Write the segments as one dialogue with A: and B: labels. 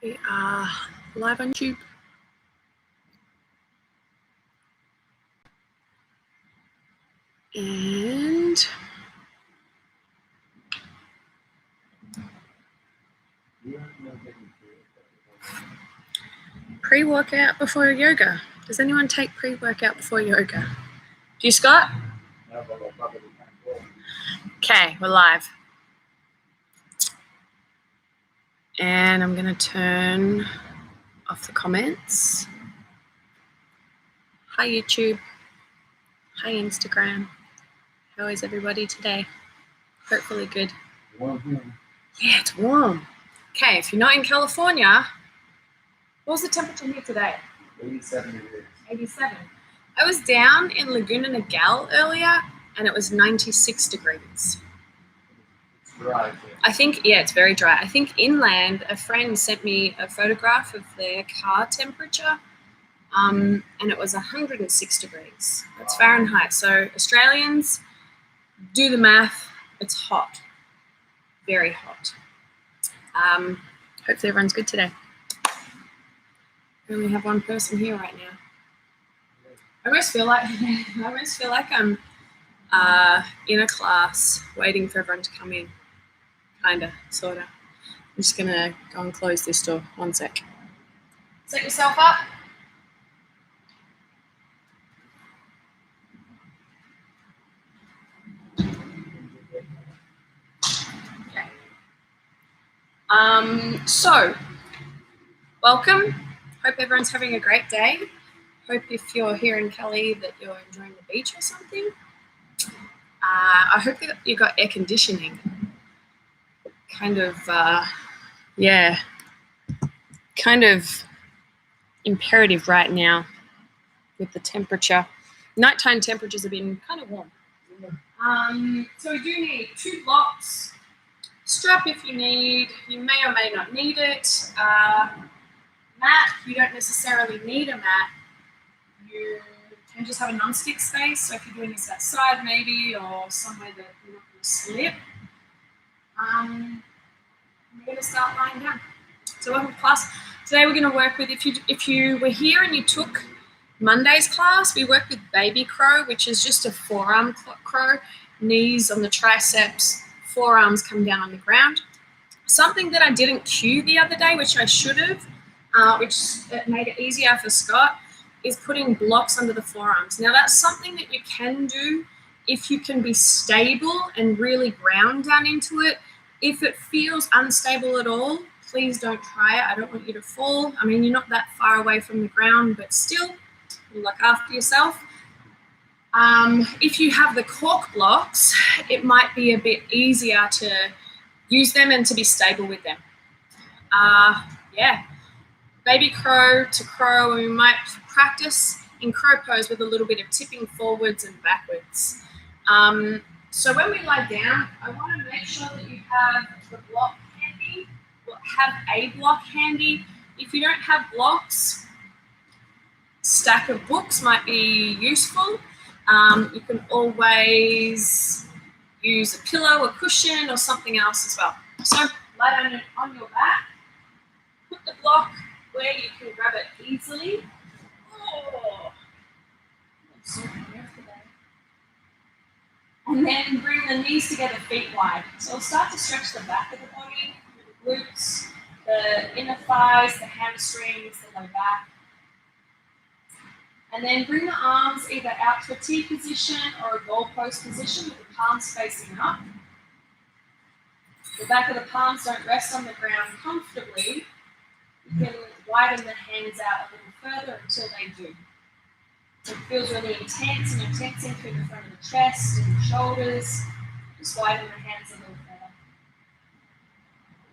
A: We are live on YouTube. And pre-workout before yoga. Does anyone take pre-workout before yoga? Do you, Scott? Okay, we're live. And I'm going to turn off the comments. Hi, YouTube. Hi, Instagram. How is everybody today? Hopefully good. Yeah, it's warm. Okay, if you're not in California, what was the temperature here today?
B: 87 degrees.
A: 87. I was down in Laguna Niguel earlier, and it was 96 degrees.
B: It's dry.
A: I think, yeah, it's very dry. I think inland, a friend sent me a photograph of their car temperature, and it was 106 degrees. That's Fahrenheit. So Australians, do the math. It's hot. Very hot. Hopefully everyone's good today. We only have one person here right now. I almost feel like I'm in a class waiting for everyone to come in. Kinda, sorta. I'm just gonna go and close this door. One sec. Set yourself up. Okay. So, welcome. Hope everyone's having a great day. Hope if you're here in Cali that you're enjoying the beach or something. I hope that you got air conditioning. Kind of imperative right now with the temperature. Nighttime temperatures have been kind of warm. So we do need 2 blocks. Strap if you need. You may or may not need it. Mat, you don't necessarily need a mat. You can just have a non-stick space. So if you're doing this outside maybe, or somewhere that you're not going to slip. We're going to start lying down. So welcome to class. Today we're going to work with, if you were here and you took Monday's class, we worked with baby crow, which is just a forearm crow, knees on the triceps, forearms come down on the ground. Something that I didn't cue the other day, which I should have, which made it easier for Scott, is putting blocks under the forearms. Now that's something that you can do if you can be stable and really ground down into it. If it feels unstable at all, please don't try it. I don't want you to fall. I mean, you're not that far away from the ground, but still, look after yourself. If you have the cork blocks, it might be a bit easier to use them and to be stable with them. Baby crow to crow, and we might practice in crow pose with a little bit of tipping forwards and backwards. So when we lie down, I want to make sure that you have the block handy, or have a block handy. If you don't have blocks, stack of books might be useful. You can always use a pillow, a cushion, or something else as well. So lie down on your back, put the block where you can grab it easily. And then bring the knees together, feet wide. So we'll start to stretch the back of the body, the glutes, the inner thighs, the hamstrings, the low back. And then bring the arms either out to a T position or a goalpost position with the palms facing up. The back of the palms don't rest on the ground comfortably. You can widen the hands out a little further until they do. It feels really intense, and you're tensing through the front of the chest and the shoulders. Just widen the hands a little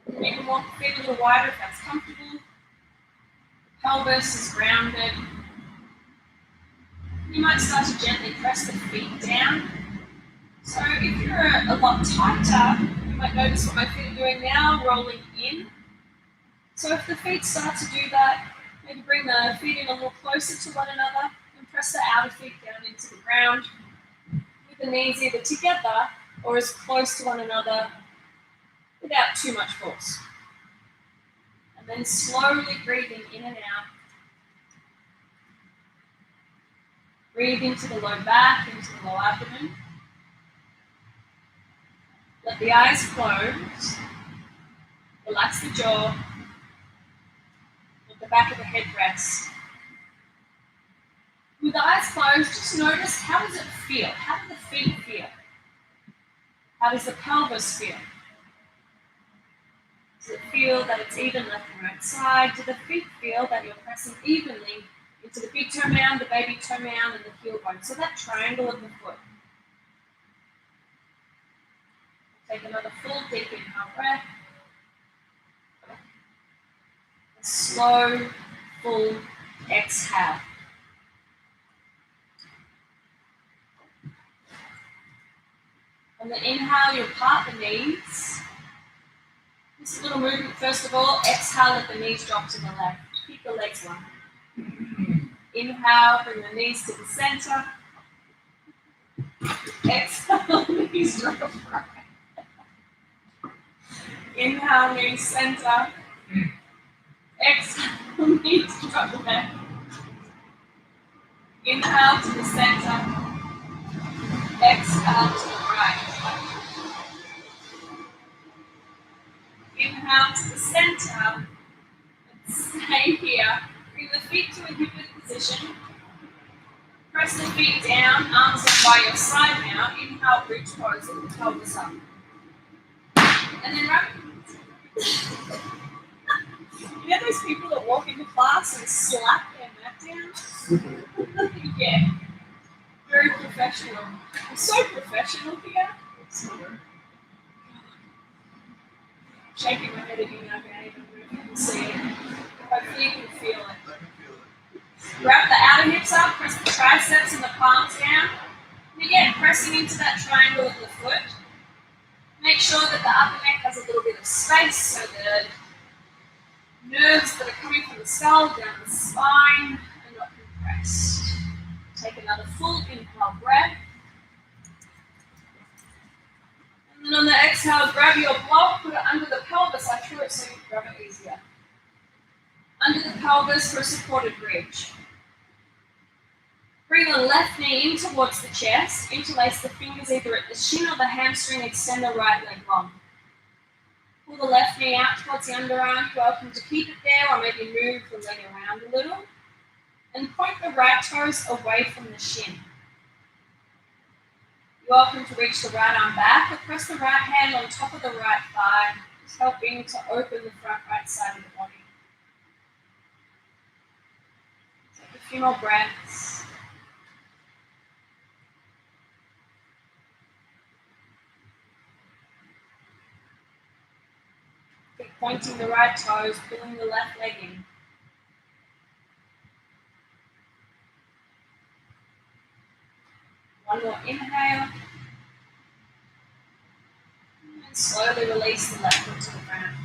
A: further. You can walk the feet a little wider if that's comfortable. The pelvis is grounded. You might start to gently press the feet down. So if you're a lot tighter, you might notice what my feet are doing now, rolling in. So if the feet start to do that, maybe bring the feet in a little closer to one another. Press the outer feet down into the ground with the knees either together or as close to one another without too much force. And Then slowly breathing in and out. Breathe into the low back, into the low abdomen. Let the eyes close. Relax the jaw. Let the back of the head rest. With the eyes closed, just notice, how does it feel? How do the feet feel? How does the pelvis feel? Does it feel that it's even left and right side? Do the feet feel that you're pressing evenly into the big toe mound, the baby toe mound, and the heel bone? So that triangle of the foot. Take another full deep inhale breath. A slow, full exhale. On the inhale, you'll part the knees. This little movement, first of all, exhale, let the knees drop to the left. Keep the legs long. Inhale, bring the knees to the center. Exhale, knees drop right. Inhale, knees center. Exhale, knees drop left. Inhale to the center. Exhale to the right. Inhale to the center. And stay here. Bring the feet to a hip width position. Press the feet down, arms up by your side now. Inhale, reach pose, lift the pelvis up. And then wrap. You know those people that walk into class and slap their mat down? Yeah. Very professional. I'm so professional here. Shaking my head at you now, Gabe. You can see it. Hopefully you can feel it. Wrap the outer hips up, press the triceps and the palms down. And again, pressing into that triangle of the foot. Make sure that the upper neck has a little bit of space so the nerves that are coming from the skull down the spine are not compressed. Take another full inhale breath. And then on the exhale, grab your block, put it under the pelvis. I threw it so you can grab it easier. Under the pelvis for a supported bridge. Bring the left knee in towards the chest. Interlace the fingers either at the shin or the hamstring. Extend the right leg long. Pull the left knee out towards the underarm. You're welcome to keep it there or maybe move the leg around a little. And point the right toes away from the shin. You're welcome to reach the right arm back or press the right hand on top of the right thigh, just helping to open the front right side of the body. Take a few more breaths. Keep pointing the right toes, pulling the left leg in. One more inhale. And slowly release the left foot to the ground.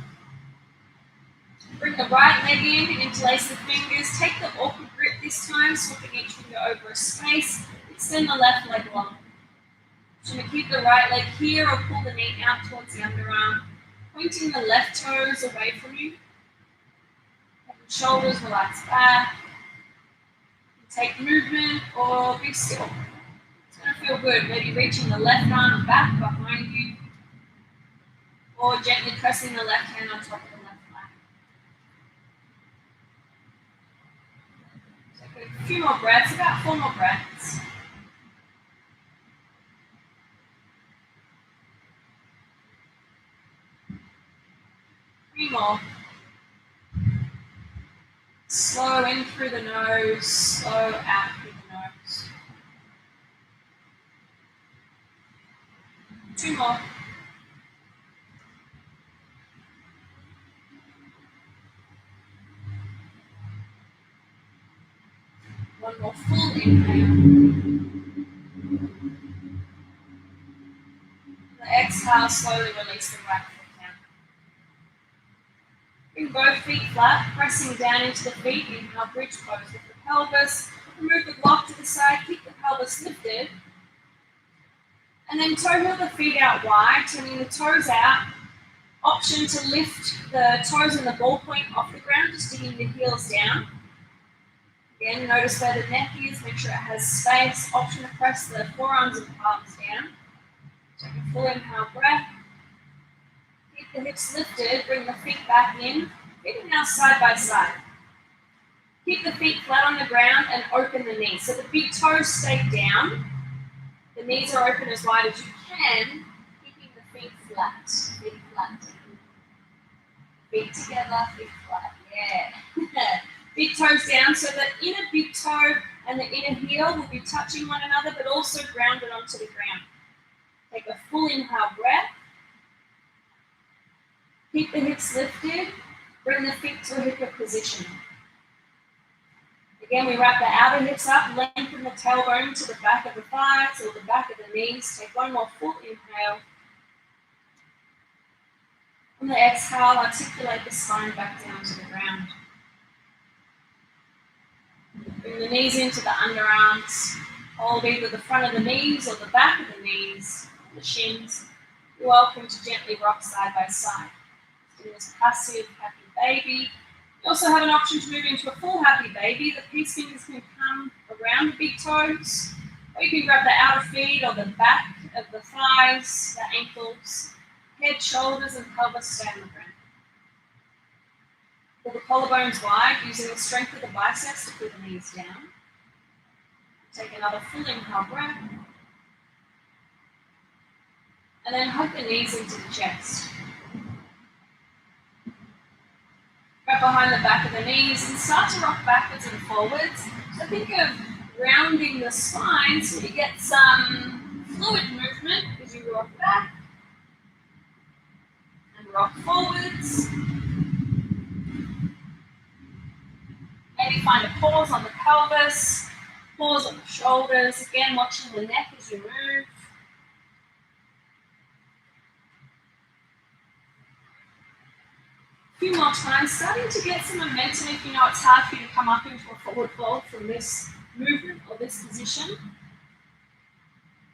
A: Bring the right leg in and interlace the fingers. Take the awkward grip this time, swapping each finger over a space. Extend the left leg long. So you keep the right leg here or pull the knee out towards the underarm. Pointing the left toes away from you. Let the shoulders relax back. Take movement or be still. It's going to feel good. Maybe reaching the left arm back behind you. Or gently pressing the left hand on top of the left leg. Take a few more breaths, about 4 more breaths. Three more. Slow in through the nose, slow out through the nose. 2 more. One more full inhale. The exhale, slowly release the right foot down. Bring both feet flat, pressing down into the feet. Inhale, bridge pose with the pelvis. Move the block to the side, keep the pelvis lifted. And then toe heel the feet out wide, turning the toes out. Option to lift the toes and the ball point off the ground, just digging the heels down. Again, notice where the neck is, make sure it has space. Option to press the forearms and palms down. Take a full inhale breath. Keep the hips lifted, bring the feet back in. Feet are now side by side. Keep the feet flat on the ground and open the knees. So the big toes stay down. The knees are open as wide as you can, keeping the feet flat. Feet flat. Feet together, feet flat. Yeah. Big toes down, so the inner big toe and the inner heel will be touching one another, but also grounded onto the ground. Take a full inhale breath. Keep the hips lifted. Bring the feet to a hip position. Again, we wrap the outer hips up, lengthen the tailbone to the back of the thighs or the back of the knees. Take one more full inhale. On the exhale, articulate the spine back down to the ground. Bring the knees into the underarms. Hold either the front of the knees or the back of the knees, the shins. You're welcome to gently rock side by side. Do this passive happy baby. You also have an option to move into a full happy baby. The peace fingers can come around the big toes, or you can grab the outer feet or the back of the thighs, the ankles, head, shoulders, and pelvis stay on the ground. Pull the collarbones wide, using the strength of the biceps to pull the knees down. Take another full inhale breath. And then hug the knees into the chest. Grab behind the back of the knees and start to rock backwards and forwards. So think of rounding the spine so you get some fluid movement as you rock back and rock forwards. Maybe find a pause on the pelvis, pause on the shoulders. Again, watching the neck as you move. A few more times, starting to get some momentum if you know it's hard for you to come up into a forward fold from this movement or this position.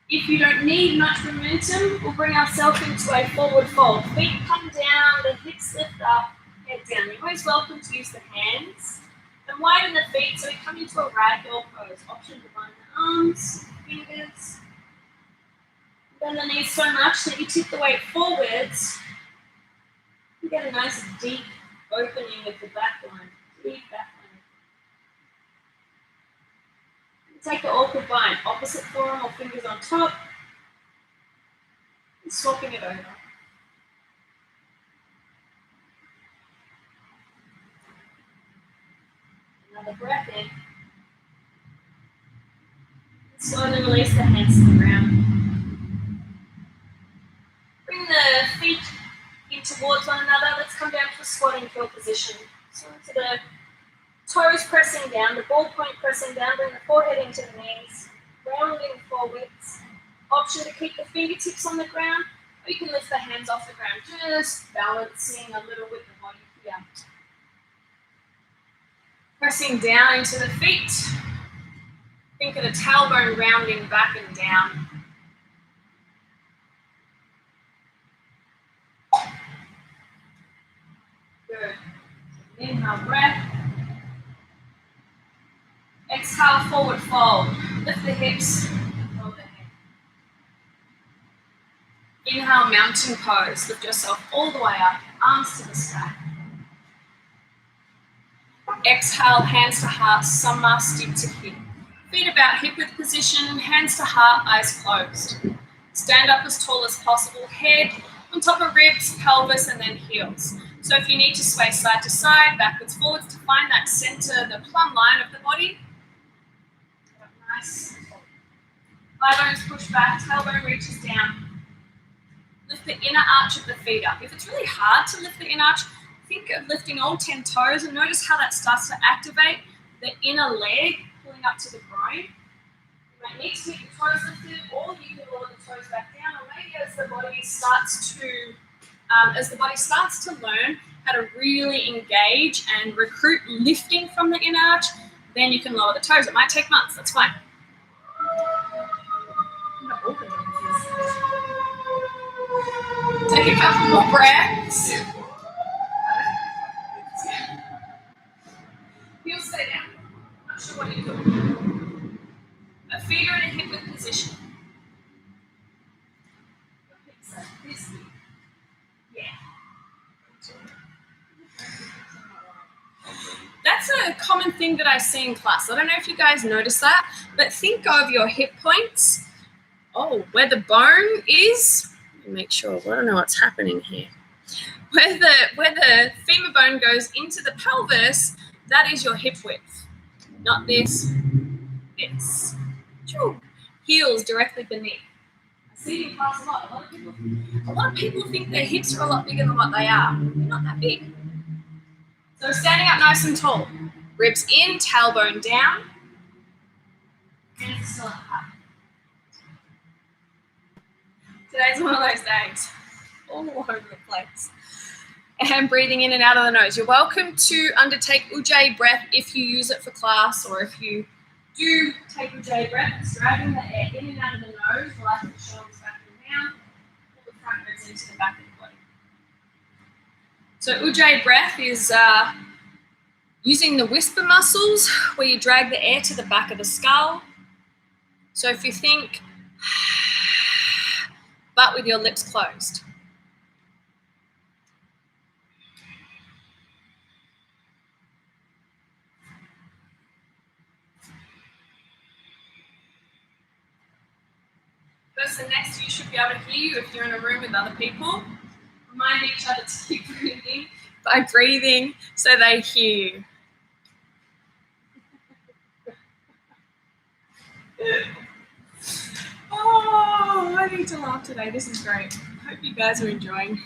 A: If you don't need much momentum, we'll bring ourselves into a forward fold. Feet come down, the hips lift up, head down. You're always welcome to use the hands. And widen the feet so we come into a ragdoll pose. Option to bind the arms, fingers. Bend the knees so much that you tip the weight forwards. You get a nice deep opening of the back line. Deep back line. Take the awkward bind. Opposite forearm or fingers on top. And swapping it over. Another breath in. And slowly release the hands to the ground. Bring the feet in towards one another. Let's come down to a squatting kill position. So into the toes pressing down, the ball point pressing down, bring the forehead into the knees, rounding forwards. Option to keep the fingertips on the ground, or you can lift the hands off the ground, just balancing a little with the body here. Pressing down into the feet. Think of the tailbone rounding back and down. Good. Inhale, breath. Exhale, forward fold. Lift the hips, fold the head. Inhale, mountain pose. Lift yourself all the way up, arms to the sky. Exhale, hands to heart, samasthiti to hip. Feet about hip width position, hands to heart, eyes closed. Stand up as tall as possible, head on top of ribs, pelvis, and then heels. So if you need to sway side to side, backwards, forwards, to find that center, the plumb line of the body. Nice. Thigh bones push back, tailbone reaches down. Lift the inner arch of the feet up. If it's really hard to lift the inner arch, think of lifting all 10 toes and notice how that starts to activate the inner leg, pulling up to the groin. You might need to keep your toes lifted, or you can lower the toes back down, or maybe as the body starts to learn how to really engage and recruit lifting from the inner arch, then you can lower the toes. It might take months, that's fine. Take take a couple more breaths. Heels stay down. Not sure what you're doing. A feet are in a hip width position. This. Yeah. That's a common thing that I see in class. I don't know if you guys notice that, but think of your hip points. Oh, where the bone is. Let me make sure. I don't know what's happening here. Where the femur bone goes into the pelvis, that is your hip width. Not this. This. Heels directly beneath. I see it in class a lot. A lot of people think their hips are a lot bigger than what they are. They're not that big. So standing up nice and tall. Ribs in, tailbone down. Hands still up high. Today's one of those days. All over the place. And breathing in and out of the nose. You're welcome to undertake Ujjayi breath if you use it for class, or if you do take Ujjayi breath, it's dragging the air in and out of the nose, relaxing the shoulders back and down, pull the front ribs into the back of the body. So Ujjayi breath is using the whisper muscles, where you drag the air to the back of the skull. So if you think, but with your lips closed. Person next to you should be able to hear you if you're in a room with other people. Remind each other to keep breathing by breathing so they hear you. Oh, I need to laugh today. This is great. I hope you guys are enjoying.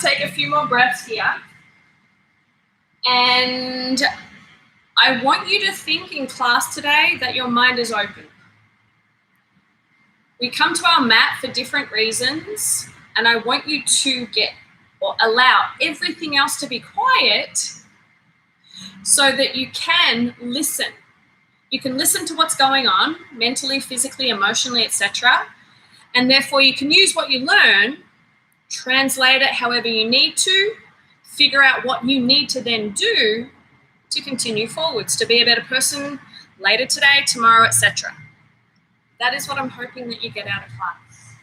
A: Take a few more breaths here. And I want you to think in class today that your mind is open. We come to our mat for different reasons, and I want you to allow everything else to be quiet so that you can listen. You can listen to what's going on mentally, physically, emotionally, etc. And therefore you can use what you learn, translate it however you need to, figure out what you need to then do to continue forwards, to be a better person later today, tomorrow, etc. That is what I'm hoping that you get out of class.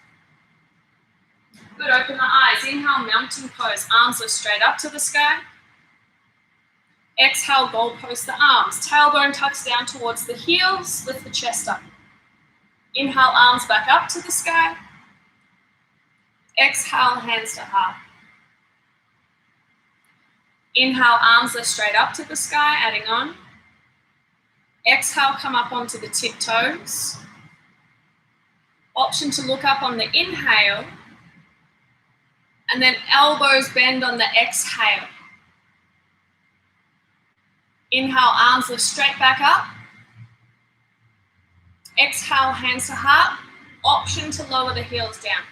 A: Good, open the eyes. Inhale, mountain pose. Arms lift straight up to the sky. Exhale, goalpost the arms. Tailbone tucks down towards the heels. Lift the chest up. Inhale, arms back up to the sky. Exhale, hands to heart. Inhale, arms lift straight up to the sky, adding on. Exhale, come up onto the tiptoes. Option to look up on the inhale, and then elbows bend on the exhale. Inhale, arms lift straight back up. Exhale, hands to heart. Option to lower the heels down.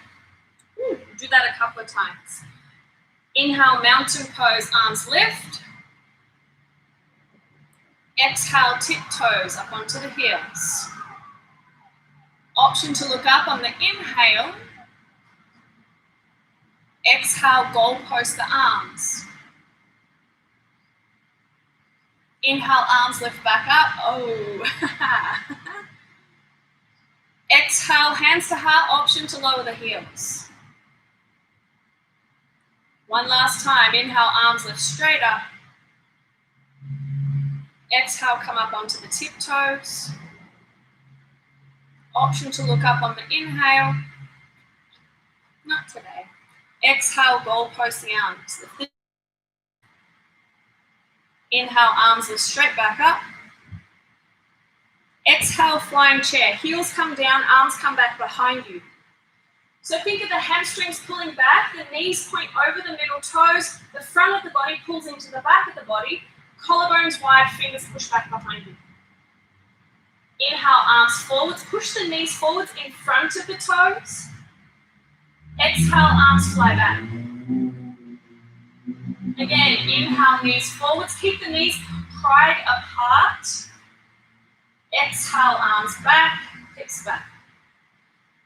A: Do that a couple of times. Inhale, mountain pose, arms lift. Exhale, tiptoes up onto the heels. Option to look up on the inhale. Exhale, goalpost the arms. Inhale, arms lift back up. Oh. Exhale, hands to heart. Option to lower the heels. One last time. Inhale, arms lift straight up. Exhale, come up onto the tiptoes. Option to look up on the inhale. Not today. Exhale, goalpost the arms. Inhale, arms lift straight back up. Exhale, flying chair. Heels come down, arms come back behind you. So think of the hamstrings pulling back, the knees point over the middle toes, the front of the body pulls into the back of the body, collarbones wide, fingers push back behind you. Inhale, arms forwards, push the knees forwards in front of the toes. Exhale, arms fly back. Again, inhale, knees forwards, keep the knees pried apart. Exhale, arms back, hips back.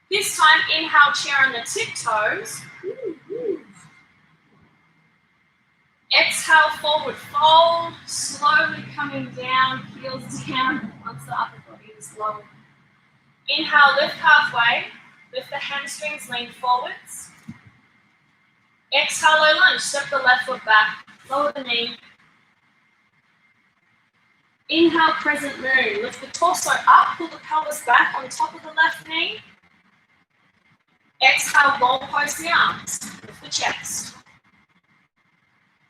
A: This time, inhale, chair on the tiptoes. Exhale, forward fold, slowly coming down, heels down once the upper body is lowered. Inhale, lift halfway, lift the hamstrings, lean forwards. Exhale, low lunge, step the left foot back, lower the knee. Inhale, crescent moon, lift the torso up, pull the pelvis back on top of the left knee. Exhale, roll post the arms, lift the chest.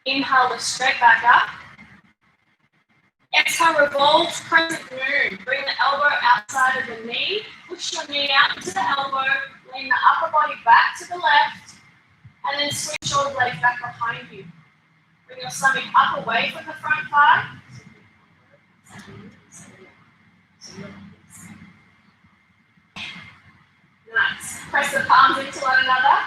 A: Inhale, lift straight back up. Exhale, revolve, crescent moon. Bring the elbow outside of the knee. Push your knee out into the elbow. Lean the upper body back to the left. And then swing shoulder blades back behind you. Bring your stomach up away from the front thigh. Nice. Press the palms into one another.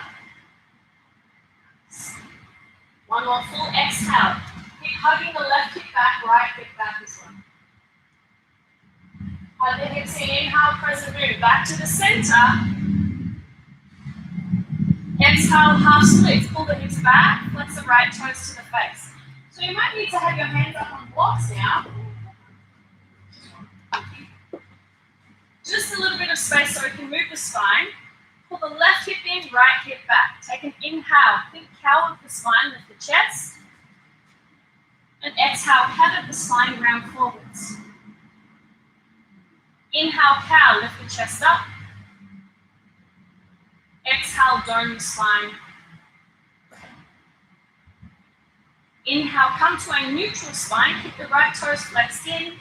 A: One more full exhale. Keep hugging the left hip back, right hip back as well. Hug the hips in, inhale, crescent moon. Back to the center. Exhale, half split. Pull the hips back, flex the right toes to the face. So you might need to have your hands up on blocks now. Just a little bit of space so we can move the spine. Pull the left hip in, right hip back. Take an inhale, think cow of the spine, lift the chest. And exhale, cat of the spine, round forwards. Inhale, cow, lift the chest up. Exhale, dome the spine. Inhale, come to a neutral spine, keep the right toes flexed in.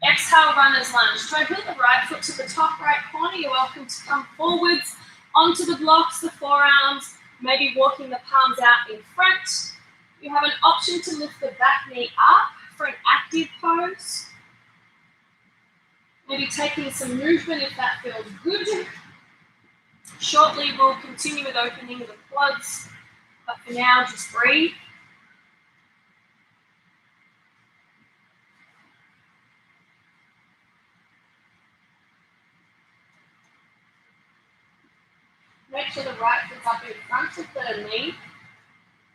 A: Exhale, runner's lunge. Try to heel the right foot to the top right corner. You're welcome to come forwards onto the blocks, the forearms, maybe walking the palms out in front. You have an option to lift the back knee up for an active pose. Maybe taking some movement if that feels good. Shortly, we'll continue with opening the quads, but for now, just breathe. Make sure the right foot's up in front of the knee.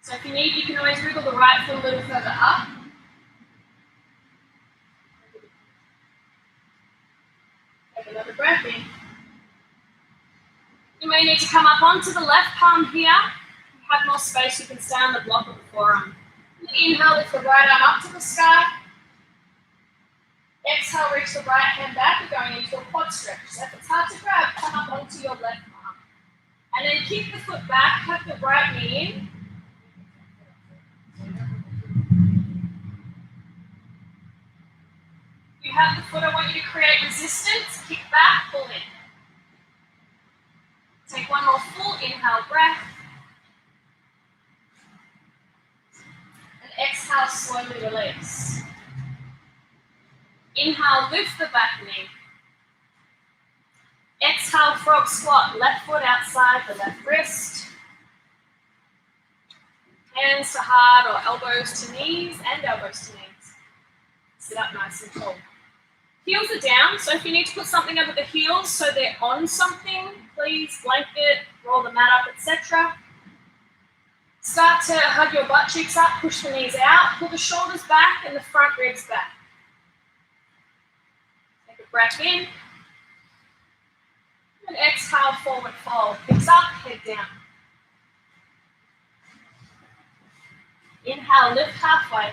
A: So if you need, you can always wiggle the right foot a little further up. Take another breath in. You may need to come up onto the left palm here. If you have more space, you can stay on the block of the forearm. Inhale, lift the right arm up to the sky. Exhale, reach the right hand back. You're going into a quad stretch. So if it's hard to grab, come up onto your left arm. And then kick the foot back, tuck the right knee in. You have the foot, I want you to create resistance. Kick back, pull in. Take one more full inhale breath. And exhale, slowly release. Inhale, lift the back knee. Exhale, frog squat, left foot outside the left wrist. Hands to heart or elbows to knees and elbows to knees. Sit up nice and tall. Heels are down, so if you need to put something under the heels so they're on something, please blanket, roll the mat up, etc. Start to hug your butt cheeks up, push the knees out, pull the shoulders back and the front ribs back. Take a breath in. And exhale, forward fold. Hips up, head down. Inhale, lift halfway.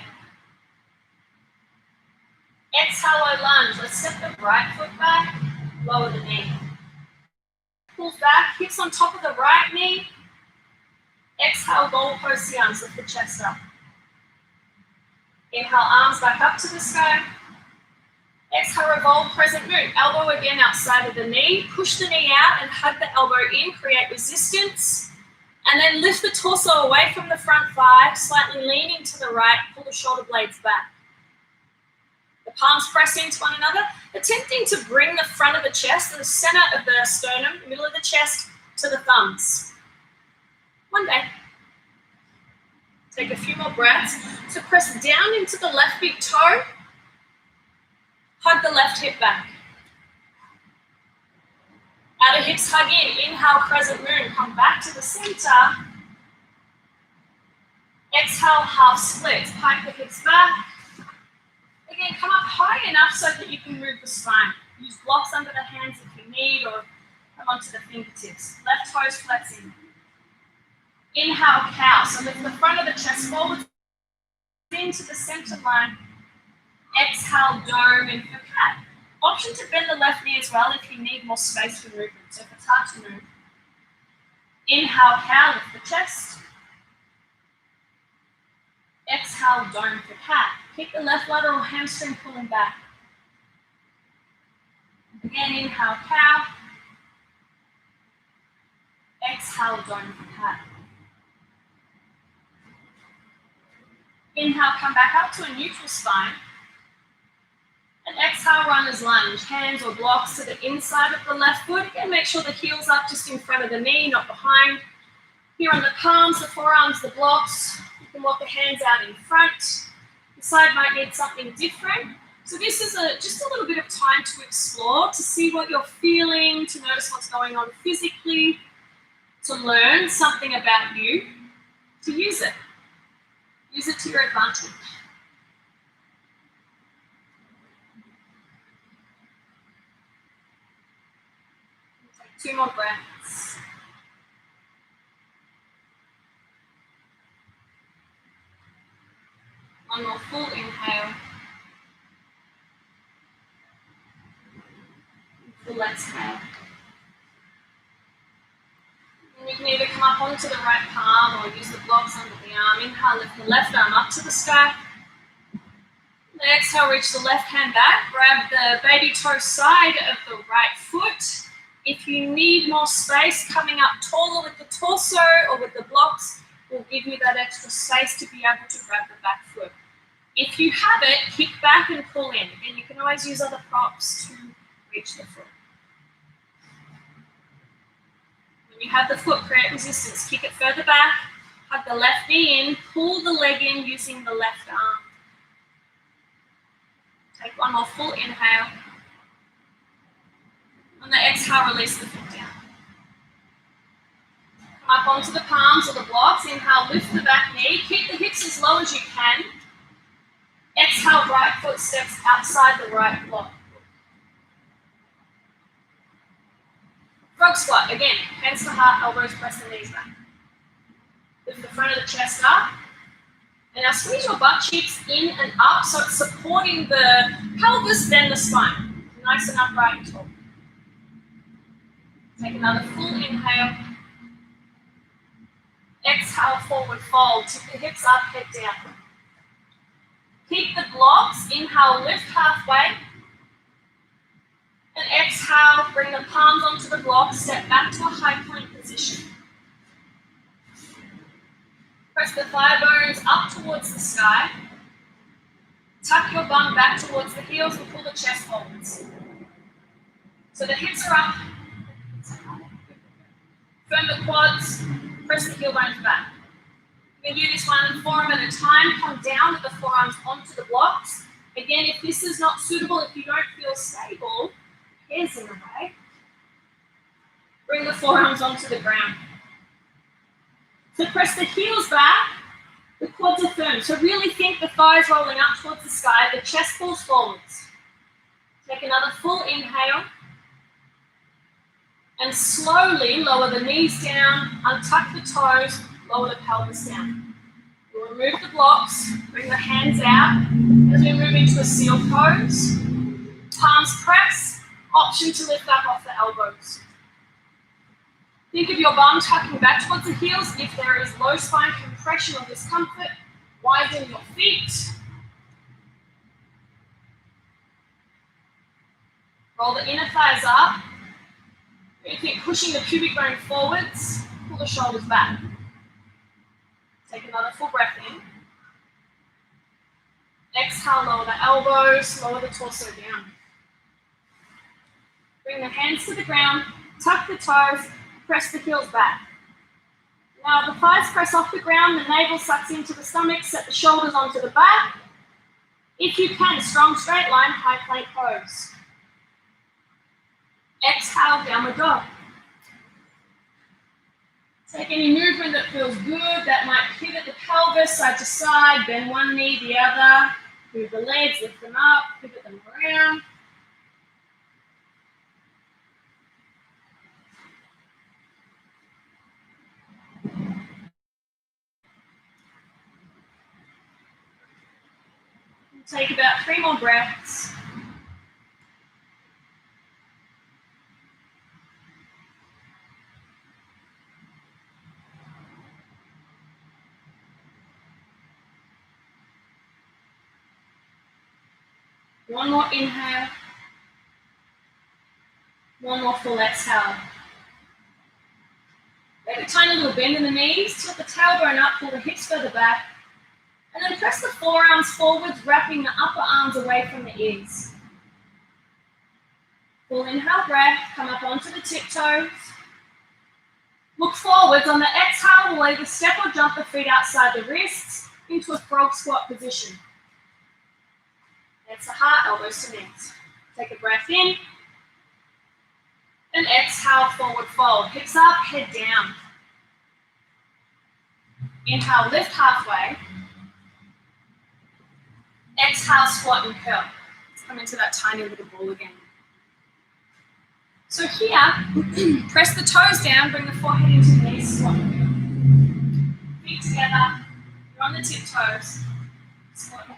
A: Exhale, low lunge. Let's step the right foot back, lower the knee. Pull back, hips on top of the right knee. Exhale, goal post the arms, lift the chest up. Inhale, arms back up to the sky. Exhale, revolve, crescent moon. Elbow again outside of the knee. Push the knee out and hug the elbow in, create resistance. And then lift the torso away from the front thigh, slightly leaning to the right, pull the shoulder blades back. The palms press into one another, attempting to bring the front of the chest, the center of the sternum, middle of the chest, to the thumbs. One day. Take a few more breaths. So press down into the left big toe. Hug the left hip back. Outer hips hug in. Inhale, crescent moon. Come back to the center. Exhale, half splits. Pike the hips back. Again, come up high enough so that you can move the spine. Use blocks under the hands if you need, or come onto the fingertips. Left toes flexing. Inhale, cow. So lift the front of the chest forward into the center line. Exhale, dome and for cat. Option to bend the left knee as well if you need more space for movement. So if it's hard to move. Inhale, cow, lift the chest. Exhale, dome for cat. Keep the left lateral hamstring pulling back. Again, inhale, cow. Exhale, dome for cat. Inhale, come back up to a neutral spine. And exhale, runner's lunge. Hands or blocks to the inside of the left foot. Again, make sure the heel's up just in front of the knee, not behind. Here on the palms, the forearms, the blocks. You can walk the hands out in front. The side might need something different. So this is just a little bit of time to explore, to see what you're feeling, to notice what's going on physically, to learn something about you, to use it. Use it to your advantage. Take 2 more breaths. One more full inhale. Full exhale. And you can either come up onto the right palm or use the blocks under the arm. Inhale, lift the left arm up to the sky. And exhale, reach the left hand back. Grab the baby toe side of the right foot. If you need more space, coming up taller with the torso or with the blocks will give you that extra space to be able to grab the back foot. If you have it, kick back and pull in. And you can always use other props to reach the foot. When you have the foot, create resistance. Kick it further back, hug the left knee in, pull the leg in using the left arm. Take one more full inhale. On the exhale, release the foot down. Come up onto the palms or the blocks. Inhale, lift the back knee. Keep the hips as low as you can. Exhale, right foot steps outside the right block. Frog squat, again, hands to heart, elbows press the knees back. Lift the front of the chest up. And now squeeze your butt cheeks in and up so it's supporting the pelvis, then the spine. Nice and upright and tall. Take another full inhale. Exhale, forward fold. Tip the hips up, head down. Keep the blocks. Inhale, lift halfway. And exhale, bring the palms onto the blocks. Step back to a high plank position. Press the thigh bones up towards the sky. Tuck your bum back towards the heels and pull the chest forwards. So the hips are up. Firm the quads, press the heel bones back. You can do this one in forearm at a time. Come down with the forearms onto the blocks. Again, if this is not suitable, if you don't feel stable, hands in the way. Bring the forearms onto the ground. So press the heels back, the quads are firm. So really think the thighs rolling up towards the sky, the chest falls forwards. Take another full inhale. And slowly lower the knees down, untuck the toes, lower the pelvis down. We'll remove the blocks, bring the hands out as we move into a seal pose. Palms press, option to lift up off the elbows. Think of your bum tucking back towards the heels. If there is low spine compression or discomfort, widen your feet. Roll the inner thighs up. You keep pushing the pubic bone forwards, pull the shoulders back. Take another full breath in. Exhale, lower the elbows, lower the torso down. Bring the hands to the ground, tuck the toes, press the heels back. Now the thighs press off the ground, the navel sucks into the stomach, set the shoulders onto the back. If you can, strong straight line, high plank pose. Exhale, downward dog. Take any movement that feels good, that might pivot the pelvis side to side, bend one knee, the other, move the legs, lift them up, pivot them around. Take about 3 more breaths. One more inhale. One more full exhale. Make a tiny little bend in the knees, tilt the tailbone up, pull the hips further back, and then press the forearms forwards, wrapping the upper arms away from the ears. Full inhale breath, come up onto the tiptoes. Look forwards. On the exhale, we'll either step or jump the feet outside the wrists into a frog squat position. That's the heart, elbows to knees. Take a breath in. And exhale, forward fold. Hips up, head down. Inhale, lift halfway. Exhale, squat and curl. Let's come into that tiny little ball again. So here, press the toes down, bring the forehead into the knees, squat and curl. Feet together, you're on the tiptoes. Squat and curl.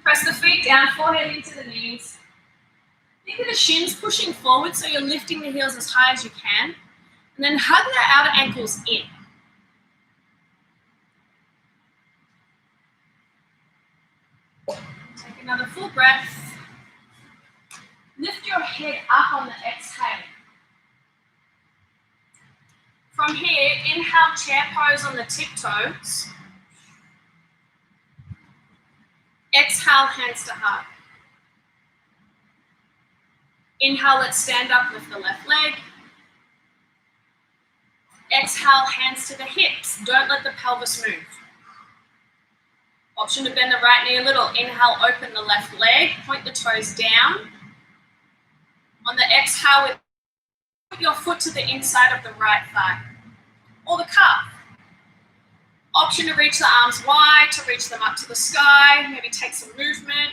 A: Press the feet down, forehead into the knees. Think of the shins pushing forward so you're lifting the heels as high as you can. And then hug the outer ankles in. Take another full breath. Lift your head up on the exhale. From here, inhale, chair pose on the tiptoes. Exhale, hands to heart. Inhale, let's stand up, lift the left leg. Exhale, hands to the hips. Don't let the pelvis move. Option to bend the right knee a little. Inhale, open the left leg, point the toes down. On the exhale, put your foot to the inside of the right thigh or the calf. Option to reach the arms wide, to reach them up to the sky, maybe take some movement.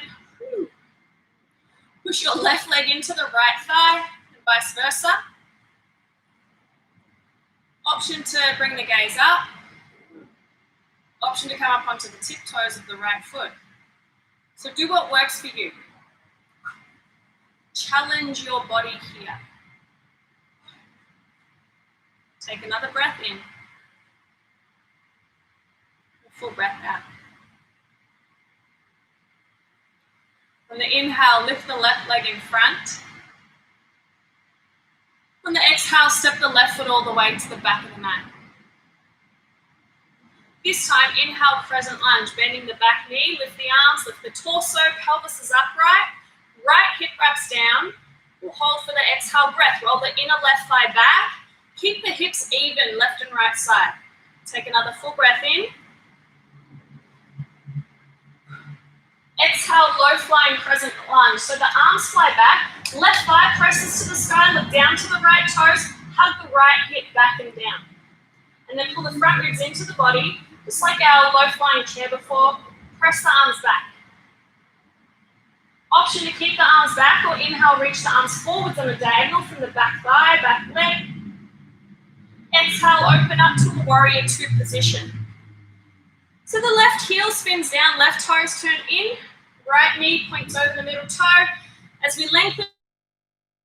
A: Push your left leg into the right thigh and vice versa. Option to bring the gaze up. Option to come up onto the tiptoes of the right foot. So do what works for you. Challenge your body here. Take another breath in. Full breath out. On the inhale, lift the left leg in front. On the exhale, step the left foot all the way to the back of the mat. This time, inhale, crescent lunge, bending the back knee, lift the arms, lift the torso, pelvis is upright, right hip wraps down. We'll hold for the exhale breath. Roll the inner left thigh back. Keep the hips even, left and right side. Take another full breath in. Exhale, low flying crescent lunge. So the arms fly back, left thigh presses to the sky, look down to the right toes, hug the right hip back and down. And then pull the front ribs into the body, just like our low flying chair before, press the arms back. Option to keep the arms back or inhale, reach the arms forwards on a diagonal from the back thigh, back leg. Exhale, open up to a warrior two position. So the left heel spins down, left toes turn in, right knee points over the middle toe. As we lengthen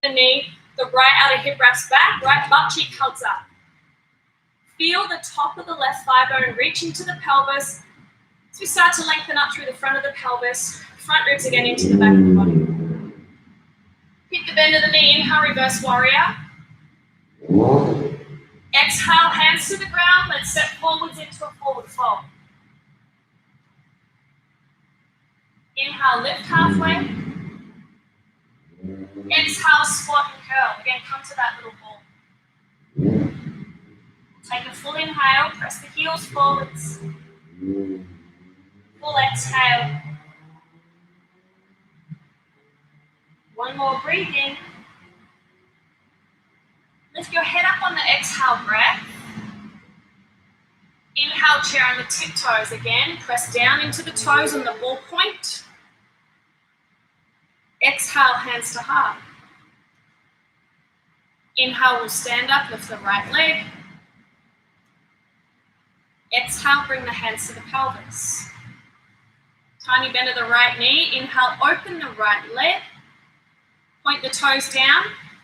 A: the knee, the right outer hip wraps back, right butt cheek hugs up. Feel the top of the left thigh bone reaching to the pelvis. As we start to lengthen up through the front of the pelvis, front ribs again into the back of the body. Hit the bend of the knee, inhale, reverse warrior. Exhale, hands to the ground, let's step forwards into a forward fold. Inhale, lift halfway. Exhale, squat and curl. Again, come to that little ball. Take a full inhale, press the heels forwards. Full exhale. One more, breathe in. Lift your head up on the exhale breath. Inhale, chair on the tiptoes again. Press down into the toes on the ball point. Exhale, hands to heart. Inhale, we'll stand up, lift the right leg. Exhale, bring the hands to the pelvis. Tiny bend of the right knee. Inhale, open the right leg. Point the toes down.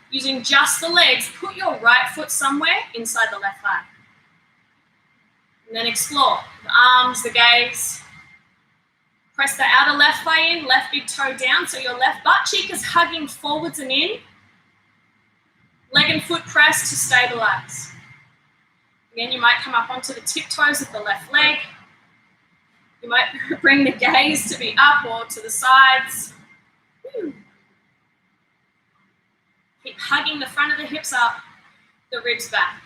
A: Using just the legs, put your right foot somewhere inside the left leg. And then explore the arms, the gaze. Press the outer left thigh in, left big toe down, so your left butt cheek is hugging forwards and in. Leg and foot press to stabilize. Again, you might come up onto the tiptoes of the left leg. You might bring the gaze to be up or to the sides. Keep hugging the front of the hips up, the ribs back.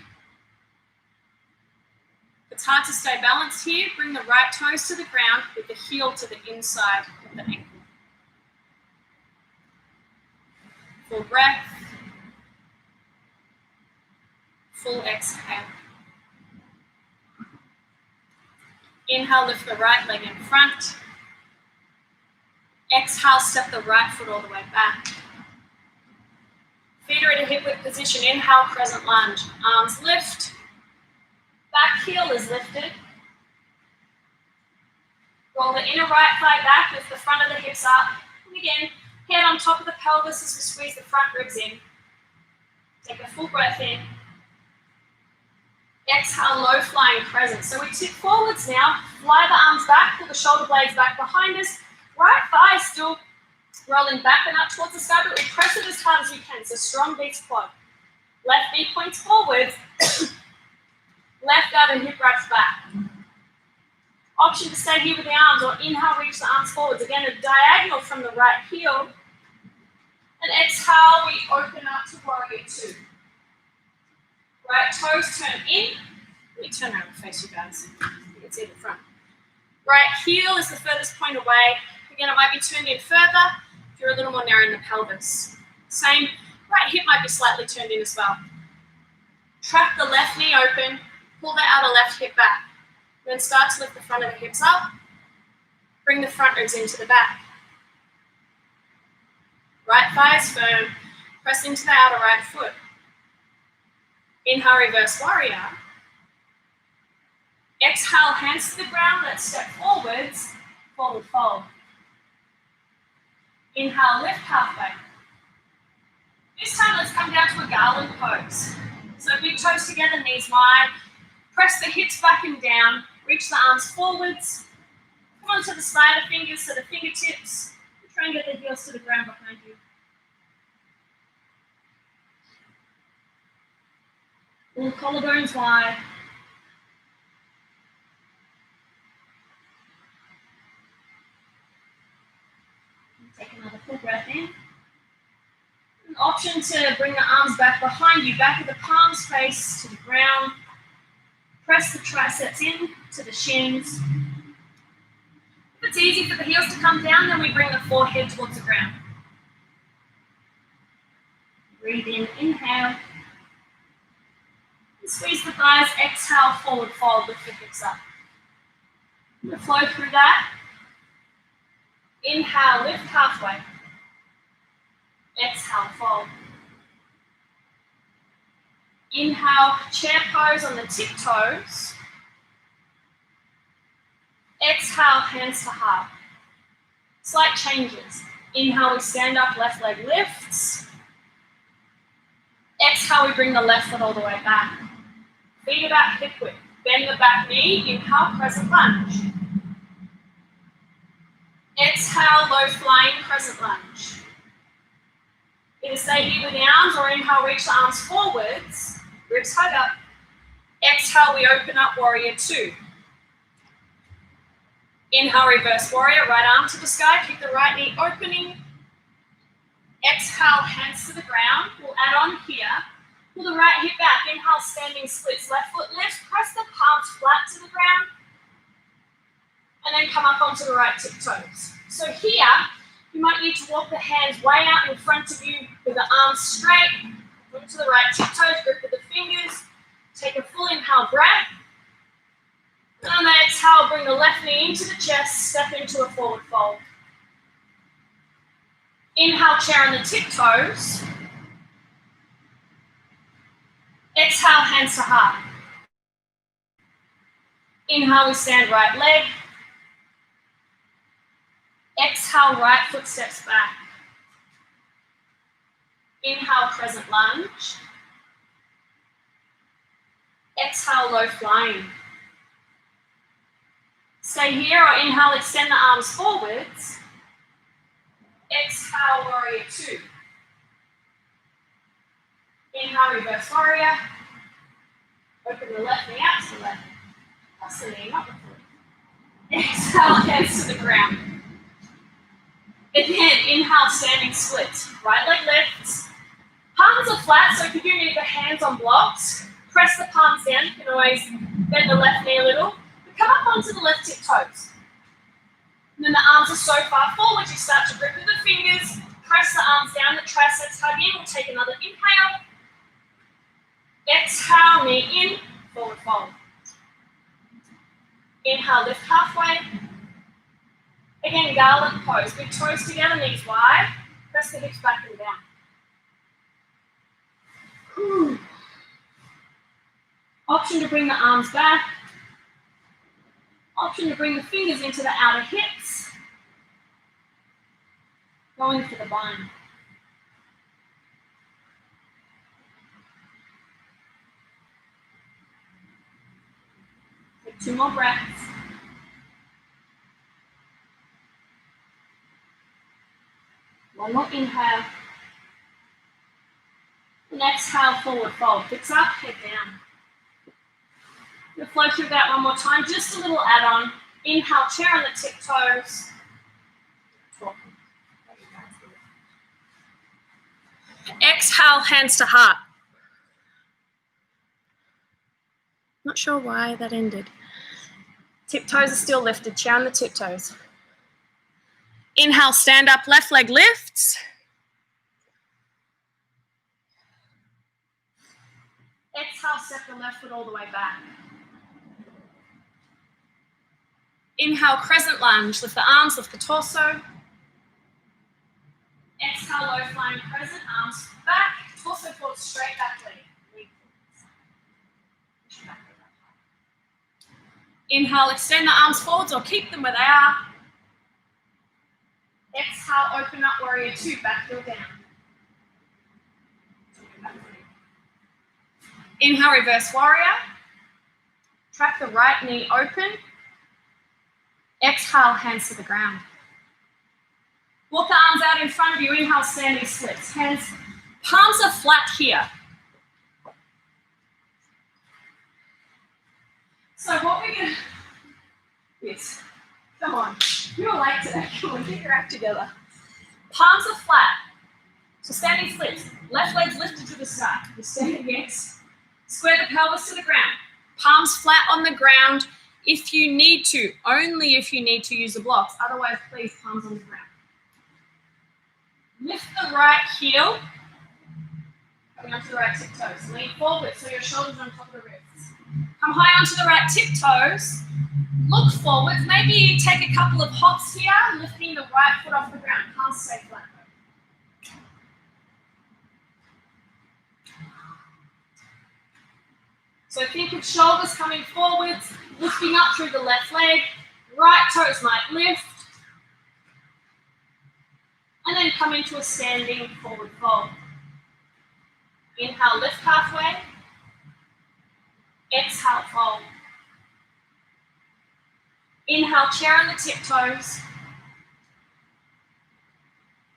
A: If it's hard to stay balanced here, bring the right toes to the ground with the heel to the inside of the ankle. Full breath. Full exhale. Inhale, lift the right leg in front. Exhale, step the right foot all the way back. Feet are at a hip width position. Inhale, crescent lunge. Arms lift. Back heel is lifted. Roll the inner right thigh back, lift the front of the hips up. And again, head on top of the pelvis as we squeeze the front ribs in. Take a full breath in. Exhale, low flying crescent. So we tip forwards now, fly the arms back, pull the shoulder blades back behind us. Right thigh still rolling back and up towards the sky, but we press it as hard as we can. So strong beats quad. Left knee points forwards. Left out and hip wraps back. Option to stay here with the arms or inhale, reach the arms forwards. Again, a diagonal from the right heel. And exhale, we open up to warrior two. Right toes turn in. Let me turn around and face you guys. You can see the front. Right heel is the furthest point away. Again, it might be turned in further if you're a little more narrow in the pelvis. Same, right hip might be slightly turned in as well. Trap the left knee open. Pull the outer left hip back. Then start to lift the front of the hips up. Bring the front ribs into the back. Right thigh is firm. Press into the outer right foot. Inhale, reverse warrior. Exhale, hands to the ground. Let's step forwards. Forward fold. Inhale, lift halfway. This time, let's come down to a garland pose. So big toes together, knees wide. Press the hips back and down. Reach the arms forwards. Come onto the spider fingers, so the fingertips. Try and get the heels to the ground behind you. Pull the collarbones wide. Take another full breath in. An option to bring the arms back behind you, back of the palms face to the ground. Press the triceps in to the shins. If it's easy for the heels to come down, then we bring the forehead towards the ground. Breathe in, inhale. And squeeze the thighs, exhale, forward fold, lift the hips up. And flow through that. Inhale, lift halfway. Exhale, fold. Inhale, chair pose on the tiptoes. Exhale, hands to heart. Slight changes. Inhale, we stand up, left leg lifts. Exhale, we bring the left foot all the way back. Feet about hip width. Bend the back knee. Inhale, crescent lunge. Exhale, low flying crescent lunge. Either stay here with the arms or inhale, reach the arms forwards. Ribs hug up. Exhale, we open up warrior two. Inhale, reverse warrior, right arm to the sky. Keep the right knee opening. Exhale, hands to the ground. We'll add on here. Pull the right hip back. Inhale, standing splits. Left foot lifts. Press the palms flat to the ground. And then come up onto the right tiptoes. So here, you might need to walk the hands way out in front of you with the arms straight. Into the right tiptoes, grip with the fingers. Take a full inhale breath. And on the exhale, bring the left knee into the chest, step into a forward fold. Inhale, chair on the tiptoes. Exhale, hands to heart. Inhale, we stand right leg. Exhale, right foot steps back. Inhale, crescent lunge. Exhale, low flying. Stay here or inhale, extend the arms forwards. Exhale, warrior two. Inhale, reverse warrior. Open the left knee out to the left. Plus the knee, not the foot. Exhale, hands to the ground. Again, inhale, standing splits. Right leg lifts. Palms are flat, so if you do need the hands on blocks, press the palms down. You can always bend the left knee a little. But come up onto the left tiptoes. And then the arms are so far forward, you start to grip with the fingers, press the arms down, the triceps hug in. We'll take another inhale. Exhale, knee in, forward fold. Inhale, lift halfway. Again, garland pose. Big toes together, knees wide. Press the hips back and down. Option to bring the arms back. Option to bring the fingers into the outer hips. Going for the bind. Take 2 more breaths. One more inhale. And exhale, forward fold. Hips up, head down. We'll flow through that one more time. Just a little add-on. Inhale, chair on the tiptoes. Exhale, hands to heart. Not sure why that ended. Tiptoes are still lifted. Chair on the tiptoes. Inhale, stand up, left leg lifts. Exhale, step the left foot all the way back. Inhale, crescent lunge. Lift the arms, lift the torso. Exhale, low flying crescent, arms back, torso forward, straight back leg. Inhale, extend the arms forwards or keep them where they are. Exhale, open up, warrior two, back heel down. Inhale, reverse warrior. Track the right knee open. Exhale, hands to the ground. Walk the arms out in front of you. Inhale, standing splits. Hands, palms are flat here. So what we're going to, yes, come on. You're late today. Come on, get your act together. Palms are flat. So standing splits. Left leg's lifted to the sky. You're standing yes. Square the pelvis to the ground. Palms flat on the ground if you need to. Only if you need to use the blocks. Otherwise, please, palms on the ground. Lift the right heel. Coming onto the right tiptoes. Lean forward so your shoulders are on top of the wrists. Come high onto the right tiptoes. Look forwards. Maybe take a couple of hops here, lifting the right foot off the ground. Palms stay flat. So think of shoulders coming forwards, lifting up through the left leg. Right toes might lift. And then come into a standing forward fold. Inhale, lift halfway. Exhale, fold. Inhale, chair on the tiptoes.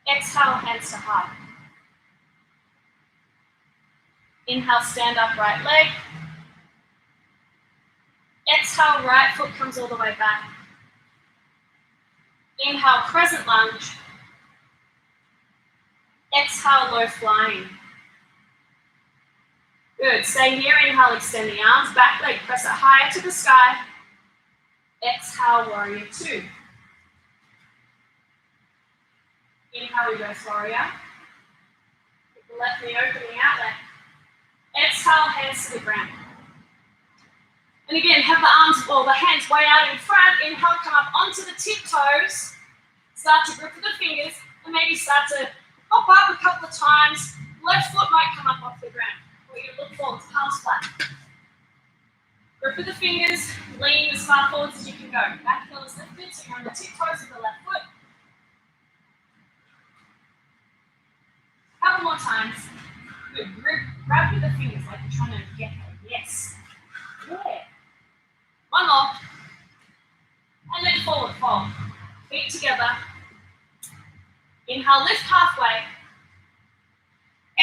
A: Exhale, hands to heart. Inhale, stand up, right leg. Exhale, right foot comes all the way back. Inhale, crescent lunge. Exhale, low flying. Good. Stay here. Inhale, extend the arms. Back leg, press it higher to the sky. Exhale, warrior two. Inhale, reverse warrior. Keep the left knee open, the outlet. Exhale, hands to the ground. And again, have the arms or the hands way out in front. Inhale, come up onto the tiptoes. Start to grip with the fingers and maybe start to hop up a couple of times. Left foot might come up off the ground. Or you look forward, palms flat. Grip with the fingers, lean as far forwards as you can go. Back heel is lifted, so you're on the tiptoes with the left foot. Couple more times. Good. Grab with the fingers like you're trying to get there. Yes. Yeah. One more. And then forward fold. Feet together. Inhale, lift halfway.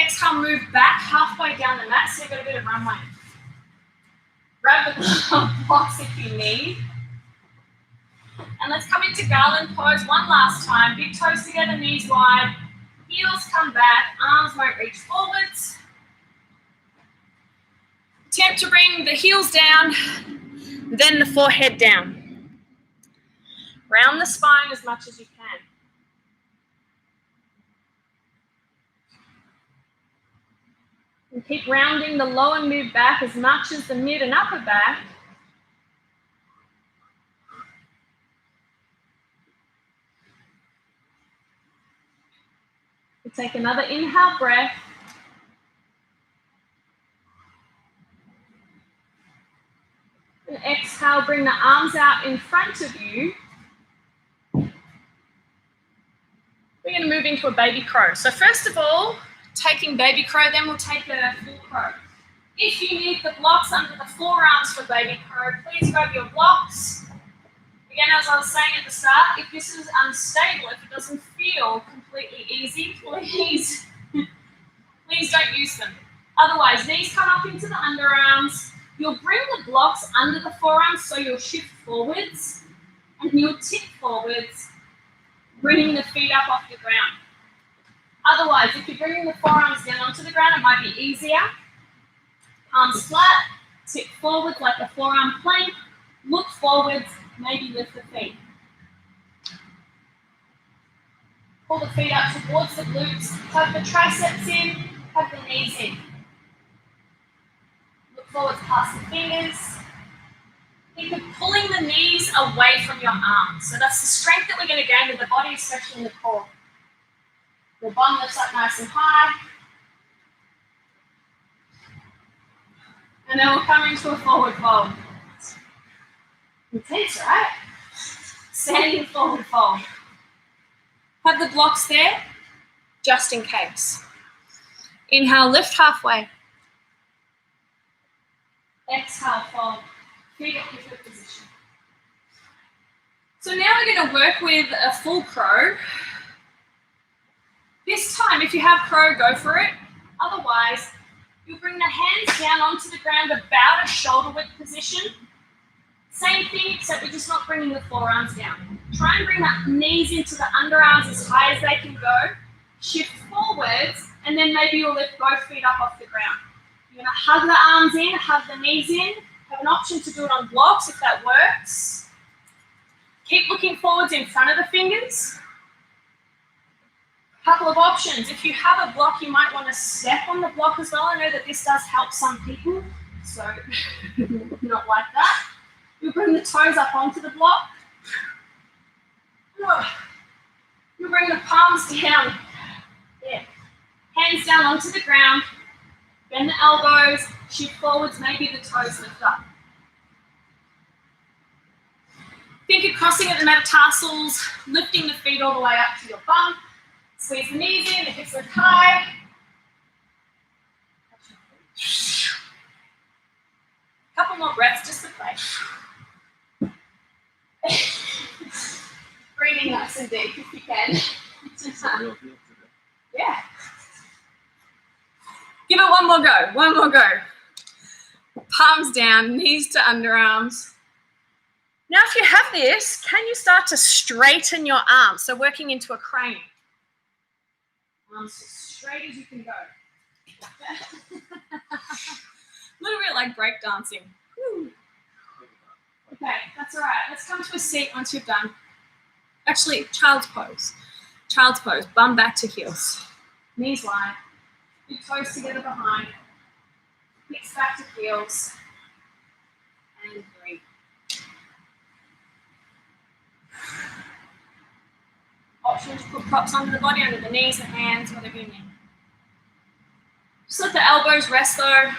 A: Exhale, move back halfway down the mat so you've got a bit of runway. Grab the blocks if you need. And let's come into garland pose one last time. Big toes together, knees wide. Heels come back, arms won't reach forwards. Attempt to bring the heels down, then the forehead down. Round the spine as much as you can. And keep rounding the lower mid back as much as the mid and upper back. We'll take another inhale breath. And exhale, bring the arms out in front of you. We're going to move into a baby crow. So first of all, taking baby crow, then we'll take a full crow. If you need the blocks under the forearms for baby crow, please grab your blocks. Again, as I was saying at the start, if this is unstable, if it doesn't feel completely easy, please don't use them. Otherwise, knees come up into the underarms. You'll bring the blocks under the forearms, so you'll shift forwards, and you'll tip forwards, bringing the feet up off the ground. Otherwise, if you're bringing the forearms down onto the ground, it might be easier. Palms flat, tip forwards like a forearm plank, look forwards, maybe lift the feet. Pull the feet up towards the glutes, tuck the triceps in, tuck the knees in. Look forwards past the fingers. Think of pulling the knees away from your arms. So that's the strength that we're going to gain with the body, especially in the core. The bum lifts up nice and high. And then we'll come into a forward fold. Intense, right? Standing forward fold. Have the blocks there, just in case. Inhale, lift halfway. Exhale, fold. Feet at pivot position. So now we're going to work with a full crow. This time, if you have crow, go for it. Otherwise, you'll bring the hands down onto the ground about a shoulder width position. Same thing, except we're just not bringing the forearms down. Try and bring the knees into the underarms as high as they can go. Shift forwards, and then maybe you'll lift both feet up off the ground. You're going to hug the arms in, hug the knees in. Have an option to do it on blocks if that works. Keep looking forwards in front of the fingers. Couple of options. If you have a block, you might want to step on the block as well. I know that this does help some people, so not like that. You bring the toes up onto the block. You bring the palms down. Yeah. Hands down onto the ground. Bend the elbows. Shift forwards. Maybe the toes lift up. Think of crossing at the metatarsals, lifting the feet all the way up to your bum. Squeeze the knees in, the hips lift high. Couple more breaths just to play. Breathing nice and deep if you can. Yeah. Give it one more go, one more go. Palms down, knees to underarms. Now if you have this, can you start to straighten your arms? So working into a crane. Arms as straight as you can go. A little bit like break dancing. Woo. Okay, that's all right. Let's come to a seat once you've done. Actually, child's pose. Child's pose, bum back to heels. Knees wide. Big toes together behind. Hips back to heels. And breathe. Option to put props under the body, under the knees, the hands, whatever you need. Just let the elbows rest though.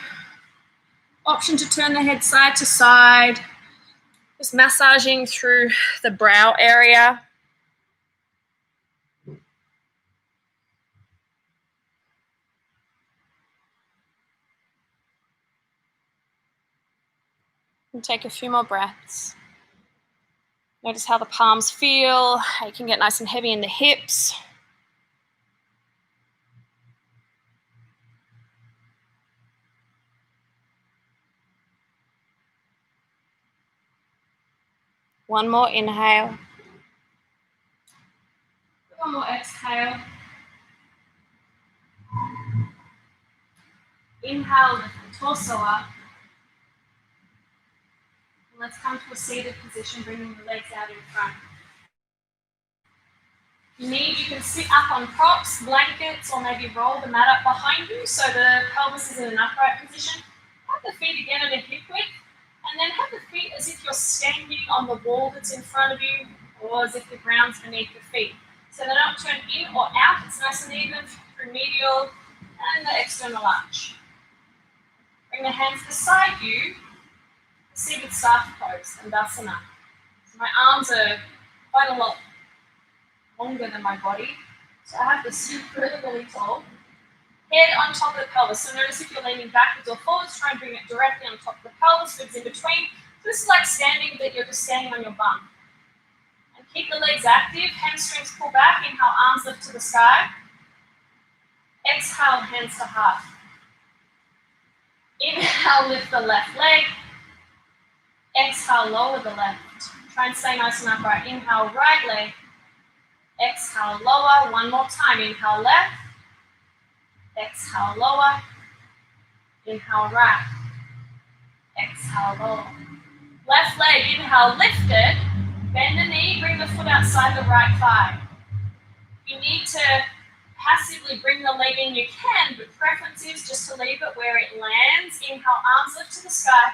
A: Option to turn the head side to side. Just massaging through the brow area. And take a few more breaths. Notice how the palms feel, how you can get nice and heavy in the hips. One more inhale. One more exhale. Inhale, lift the torso up. Let's come to a seated position, bringing the legs out in front. If you need, you can sit up on props, blankets, or maybe roll the mat up behind you so the pelvis is in an upright position. Have the feet again at a hip width, and then have the feet as if you're standing on the wall that's in front of you, or as if the ground's beneath your feet. So they don't turn in or out, it's nice and even through medial and the external arch. Bring the hands beside you, seated staff pose, Tandasana. So my arms are quite a lot longer than my body, so I have to sit really tall. Head on top of the pelvis. So notice if you're leaning backwards or forwards, try and bring it directly on top of the pelvis, ribs in between. So this is like standing, but you're just standing on your bum. And keep the legs active, hamstrings pull back, inhale, arms lift to the sky. Exhale, hands to heart. Inhale, lift the left leg. Exhale, lower the left. Try and stay nice and upright. Inhale, right leg. Exhale, lower. One more time. Inhale, left. Exhale, lower. Inhale, right. Exhale, lower. Left leg, inhale, lift it. Bend the knee, bring the foot outside the right thigh. You need to passively bring the leg in, you can, but preference is just to leave it where it lands. Inhale, arms lift to the sky.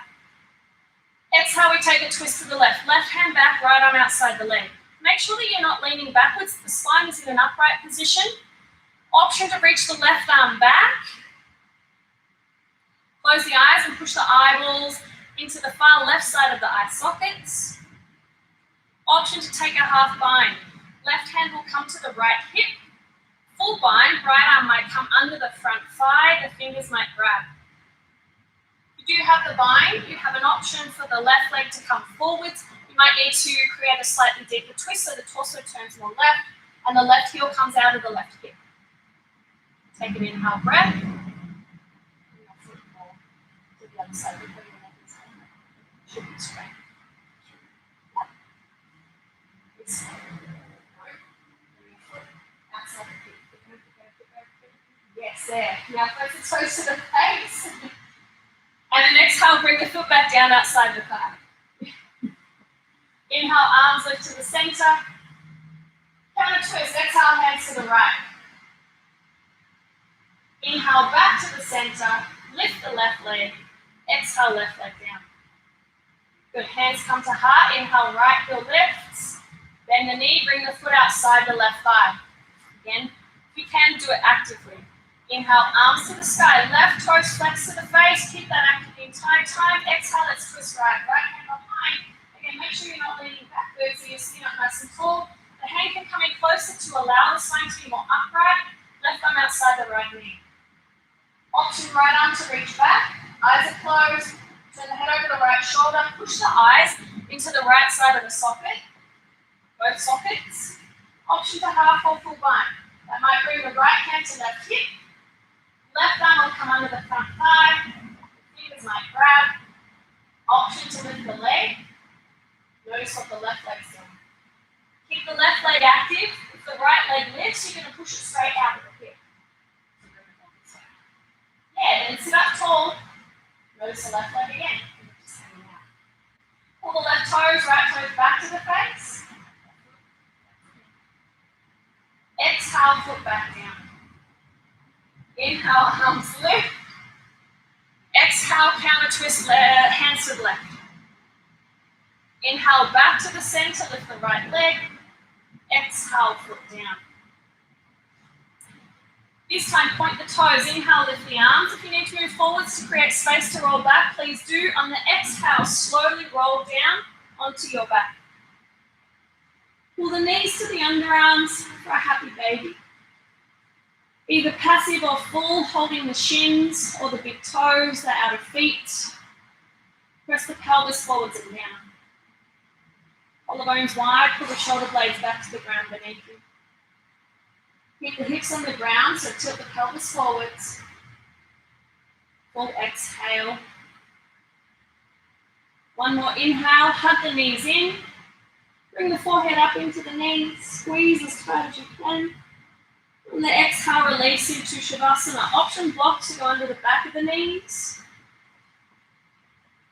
A: Exhale, we take a twist to the left. Left hand back, right arm outside the leg. Make sure that you're not leaning backwards. The spine is in an upright position. Option to reach the left arm back. Close the eyes and push the eyeballs into the far left side of the eye sockets. Option to take a half bind. Left hand will come to the right hip. Full bind, right arm might come under the front thigh. The fingers might grab. If you do have the bind, you have an option for the left leg to come forwards. You might need to create a slightly deeper twist so the torso turns more left and the left heel comes out of the left hip. Take an inhale breath. To the other side. Should be straight. Yes, there. Now place the toes to the face. And then exhale, bring the foot back down outside the thigh. Inhale, arms lift to the center. Counter twist, exhale, hands to the right. Inhale, back to the center. Lift the left leg. Exhale, left leg down. Good, hands come to heart. Inhale, right heel lifts. Bend the knee, bring the foot outside the left thigh. Again, you can do it actively. Inhale, arms to the sky. Left toes flex to the face. Keep that active the entire time. Exhale, let's twist right. Right hand behind. Again, make sure you're not leaning backwards so you're sitting up nice and tall. The hand can come in closer to allow the spine to be more upright. Left arm outside the right knee. Option right arm to reach back. Eyes are closed. Turn the head over the right shoulder. Push the eyes into the right side of the socket. Both sockets. Option to half or full bind. That might bring the right hand to left hip. Left arm will come under the front thigh. Fingers might grab. Option to lift the leg. Notice what the left leg's doing. Keep the left leg active. If the right leg lifts, you're going to push it straight out of the hip. Yeah, then sit up tall. Notice the left leg again. Just hanging out. Pull the left toes, right toes back to the face. Exhale, foot back down. Inhale, arms lift. Exhale, exhale, counter twist, hands to the left. Inhale, back to the center, lift the right leg. Exhale, foot down. This time, point the toes. Inhale, lift the arms. If you need to move forwards to create space to roll back, please do. On the exhale, slowly roll down onto your back. Pull the knees to the underarms for a happy baby. Either passive or full, holding the shins or the big toes, the outer feet. Press the pelvis forwards and down. Collarbones wide, pull the shoulder blades back to the ground beneath you. Keep the hips on the ground, so tilt the pelvis forwards. Full exhale. One more inhale, hug the knees in. Bring the forehead up into the knees, squeeze as tight as you can. On the exhale, release into Shavasana. Option block to go under the back of the knees.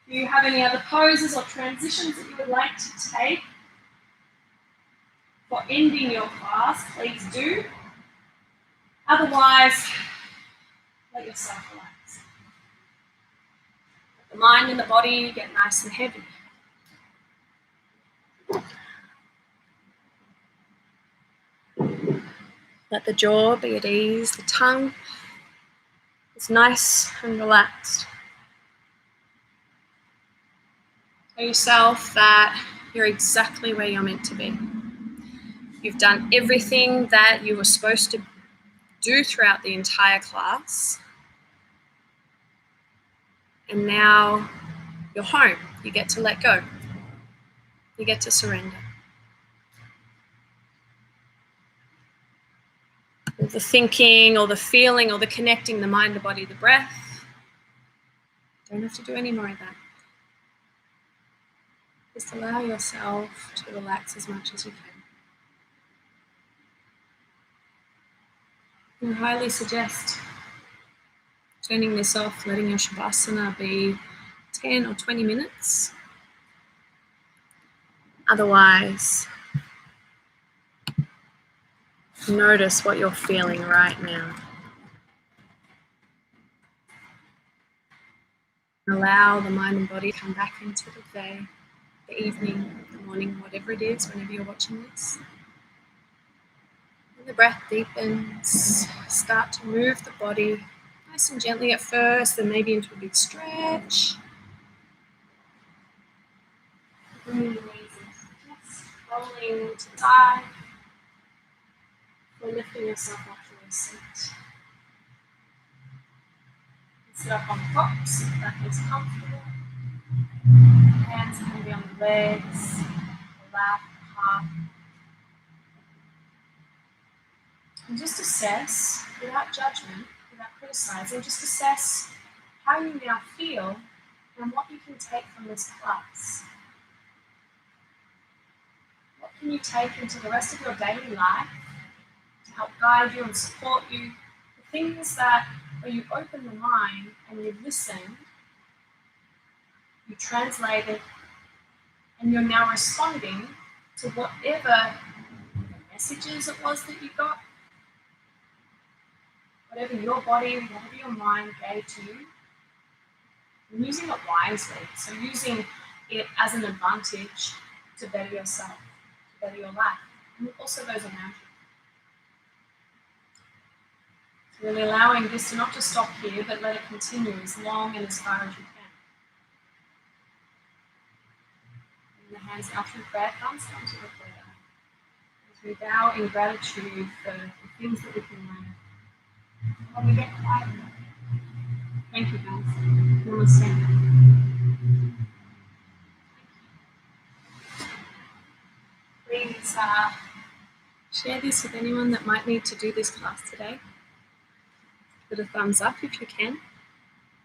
A: If you have any other poses or transitions that you would like to take for ending your class, please do. Otherwise, let yourself relax. Let the mind and the body get nice and heavy. Let the jaw be at ease, the tongue is nice and relaxed. Tell yourself that you're exactly where you're meant to be. You've done everything that you were supposed to do throughout the entire class. And now you're home. You get to let go. You get to surrender. All the thinking, or the feeling, or the connecting, the mind, the body, the breath. Don't have to do any more of that. Just allow yourself to relax as much as you can. I highly suggest turning this off, letting your Shavasana be 10 or 20 minutes. Otherwise, notice what you're feeling right now. Allow the mind and body to come back into the day, the evening, the morning, whatever it is, whenever you're watching this. And the breath deepens. Start to move the body nice and gently at first, then maybe into a big stretch. Bring the knees into the chest, rolling to the side. Or lifting yourself up to your seat. Sit up on props if that is comfortable. Hands can be on the legs, the lap, the heart. And just assess, without judgment, without criticizing, just assess how you now feel and what you can take from this class. What can you take into the rest of your daily life to help guide you and support you? The things that, where you open the mind and you listen, you translate it, and you're now responding to whatever messages it was that you got, whatever your body, whatever your mind gave to you, and using it wisely. So using it as an advantage to better yourself, to better your life, and also those around you. So really allowing this to not just stop here, but let it continue as long and as far as you can. Bring the hands out through prayer, thumbs down to the prayer. As we bow in gratitude for the things that we can learn. When we get quiet. Thank you, guys. Namaste. Please share this with anyone that might need to do this class today. Put a thumbs up if you can.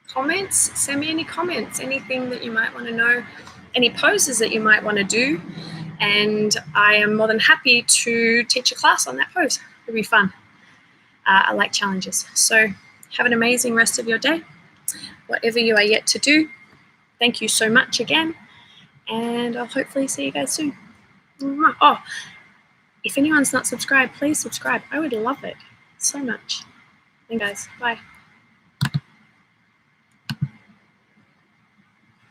A: Comments, send me any comments, anything that you might want to know, any poses that you might want to do, and I am more than happy to teach a class on that pose. It'll be fun. I like challenges. So have an amazing rest of your day. Whatever you are yet to do, thank you so much again, and I'll hopefully see you guys soon. Oh, if anyone's not subscribed, please subscribe. I would love it so much. Thank you guys. Bye.